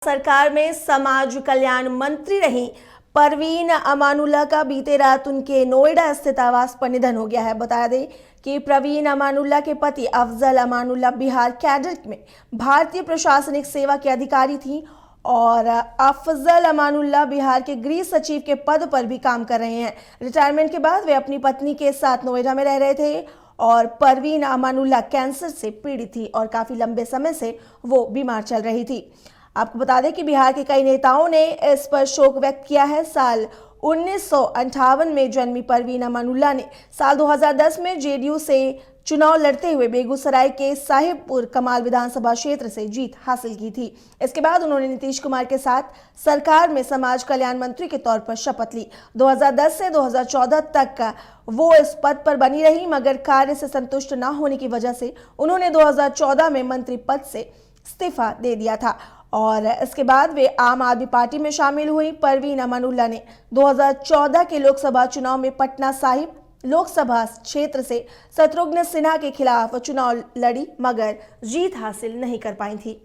सरकार में समाज कल्याण मंत्री रही परवीन अमानुल्लाह का बीते रात उनके नोएडा स्थित आवास पर निधन हो गया है। बता दें कि परवीन अमानुल्लाह के पति अफजल अमानुल्लाह बिहार कैडर में भारतीय प्रशासनिक सेवा के अधिकारी थी और अफजल अमानुल्लाह बिहार के गृह सचिव के पद पर भी काम कर रहे हैं। रिटायरमेंट के बाद वे अपनी पत्नी के साथ नोएडा में रह रहे थे और परवीन अमानुल्लाह कैंसर से पीड़ित थी और काफी लंबे समय से वो बीमार चल रही थी। आपको बता दें कि बिहार के कई नेताओं ने इस पर शोक व्यक्त किया है। साल 1958 में जन्मी परवीन अमानुल्लाह ने साल 2010 में जेडीयू से चुनाव लड़ते हुए बेगूसराय के साहिबपुर कमाल विधानसभा क्षेत्र से जीत हासिल की थी। इसके बाद उन्होंने नीतीश कुमार के साथ सरकार में समाज कल्याण मंत्री के तौर पर शपथ ली। 2010 से 2014 तक वो इस पद पर बनी रही, मगर कार्य से संतुष्ट न होने की वजह से उन्होंने 2014 में मंत्री पद से इस्तीफा दे दिया था और इसके बाद वे आम आदमी पार्टी में शामिल हुई। परवीन अमानुल्लाह ने 2014 के लोकसभा चुनाव में पटना साहिब लोकसभा क्षेत्र से शत्रुघ्न सिन्हा के खिलाफ चुनाव लड़ी, मगर जीत हासिल नहीं कर पाई थी।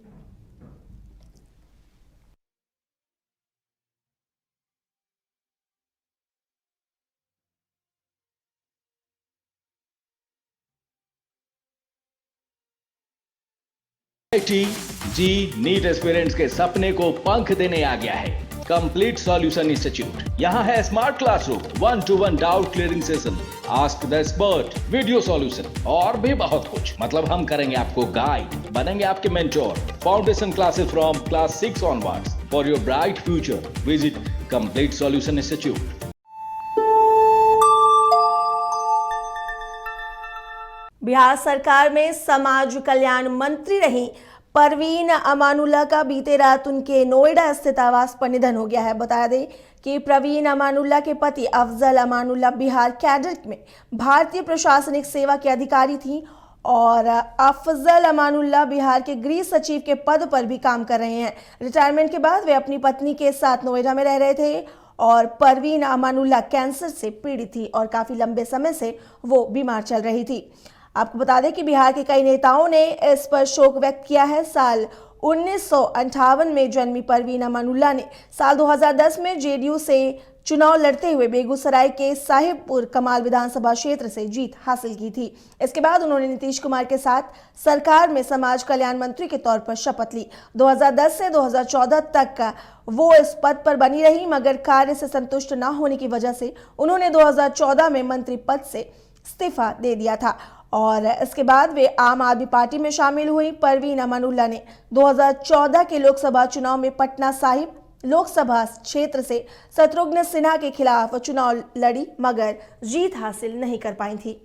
जी नीट एस्पिरेंट्स के सपने को पंख देने आ गया है कंप्लीट सॉल्यूशन इंस्टीट्यूट। यहाँ है smart classroom, 1-to-1 doubt clearing session, ask the expert, video solution और भी बहुत कुछ। मतलब हम करेंगे आपको गाइड, बनेंगे आपके mentor. Foundation classes from class 6 onwards for your bright future. Visit complete solution institute. Bihar सरकार में समाज कल्याण मंत्री रही परवीन अमानुल्लाह का बीते रात उनके नोएडा स्थित आवास पर निधन हो गया है। बता दें कि परवीन अमानुल्लाह के पति अफजल अमानुल्लाह बिहार कैडर में भारतीय प्रशासनिक सेवा के अधिकारी थी और अफजल अमानुल्लाह बिहार के गृह सचिव के पद पर भी काम कर रहे हैं। रिटायरमेंट के बाद वे अपनी पत्नी के साथ नोएडा में रह रहे थे और परवीन अमानुल्लाह कैंसर से पीड़ित थी और काफी लंबे समय से वो बीमार चल रही थी। आपको बता दें कि बिहार के कई नेताओं ने इस पर शोक व्यक्त किया है। साल 1958 में जन्मी परवीन अमानुल्लाह ने साल 2010 में जेडीयू से चुनाव लड़ते हुए बेगूसराय के साहिबपुर कमाल विधानसभा क्षेत्र से जीत हासिल की थी। इसके बाद उन्होंने नीतीश कुमार के साथ सरकार में समाज कल्याण मंत्री के तौर पर शपथ ली। 2010 से 2014 तक वो इस पद पर बनी रही, मगर कार्य से संतुष्ट न होने की वजह से उन्होंने 2014 में मंत्री पद से इस्तीफा दे दिया था और इसके बाद वे आम आदमी पार्टी में शामिल हुई। परवीन अमानुल्लाह ने 2014 के लोकसभा चुनाव में पटना साहिब लोकसभा क्षेत्र से शत्रुघ्न सिन्हा के खिलाफ चुनाव लड़ी, मगर जीत हासिल नहीं कर पाई थी।